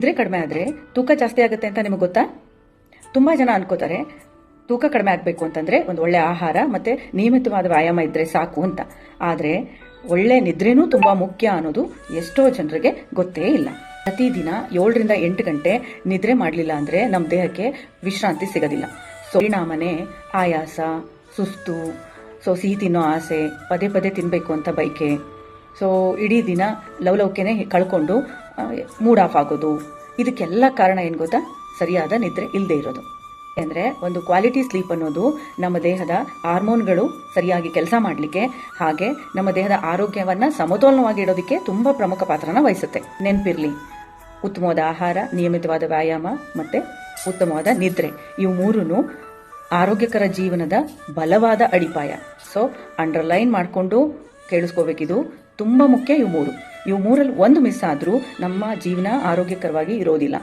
ನಿದ್ರೆ ಕಡಿಮೆ ಆದರೆ ತೂಕ ಜಾಸ್ತಿ ಆಗುತ್ತೆ ಅಂತ ನಿಮಗೆ ಗೊತ್ತಾ? ತುಂಬ ಜನ ಅನ್ಕೋತಾರೆ ತೂಕ ಕಡಿಮೆ ಆಗಬೇಕು ಅಂತಂದರೆ ಒಂದು ಒಳ್ಳೆ ಆಹಾರ ಮತ್ತು ನಿಯಮಿತವಾದ ವ್ಯಾಯಾಮ ಇದ್ದರೆ ಸಾಕು ಅಂತ. ಆದರೆ ಒಳ್ಳೆ ನಿದ್ರೆನೂ ತುಂಬ ಮುಖ್ಯ ಅನ್ನೋದು ಎಷ್ಟೋ ಜನರಿಗೆ ಗೊತ್ತೇ ಇಲ್ಲ. ಪ್ರತಿದಿನ 7ರಿಂದ 8 ಗಂಟೆ ನಿದ್ರೆ ಮಾಡಲಿಲ್ಲ ಅಂದರೆ ನಮ್ಮ ದೇಹಕ್ಕೆ ವಿಶ್ರಾಂತಿ ಸಿಗೋದಿಲ್ಲ. ಪರಿಣಾಮನೇ ಆಯಾಸ, ಸುಸ್ತು, ಸಿಹಿ ತಿನ್ನೋ ಆಸೆ, ಪದೇ ಪದೇ ತಿನ್ನಬೇಕು ಅಂತ ಬಯಕೆ, ಇಡೀ ದಿನ ಲವಲವಿಕೆನೇ ಕಳ್ಕೊಂಡು ಮೂಡ್ ಆಫ್ ಆಗೋದು. ಇದಕ್ಕೆಲ್ಲ ಕಾರಣ ಏನು ಗೊತ್ತಾ? ಸರಿಯಾದ ನಿದ್ರೆ ಇಲ್ಲದೆ ಇರೋದು. ಅಂದರೆ ಒಂದು ಕ್ವಾಲಿಟಿ ಸ್ಲೀಪ್ ಅನ್ನೋದು ನಮ್ಮ ದೇಹದ ಹಾರ್ಮೋನ್ಗಳು ಸರಿಯಾಗಿ ಕೆಲಸ ಮಾಡಲಿಕ್ಕೆ, ಹಾಗೆ ನಮ್ಮ ದೇಹದ ಆರೋಗ್ಯವನ್ನು ಸಮತೋಲನವಾಗಿ ಇಡೋದಕ್ಕೆ ತುಂಬ ಪ್ರಮುಖ ಪಾತ್ರನ ವಹಿಸುತ್ತೆ. ನೆನಪಿರಲಿ, ಉತ್ತಮವಾದ ಆಹಾರ, ನಿಯಮಿತವಾದ ವ್ಯಾಯಾಮ ಮತ್ತು ಉತ್ತಮವಾದ ನಿದ್ರೆ, ಇವು ಮೂರೂ ಆರೋಗ್ಯಕರ ಜೀವನದ ಬಲವಾದ ಅಡಿಪಾಯ. ಅಂಡರ್ಲೈನ್ ಮಾಡಿಕೊಂಡು ಕೇಳಿಸ್ಕೋಬೇಕಿದು ತುಂಬ ಮುಖ್ಯ. ಇವು ಮೂರಲ್ಲಿ ಒಂದು ಮಿಸ್ ಆದರೂ ನಮ್ಮ ಜೀವನ ಆರೋಗ್ಯಕರವಾಗಿ ಇರೋದಿಲ್ಲ.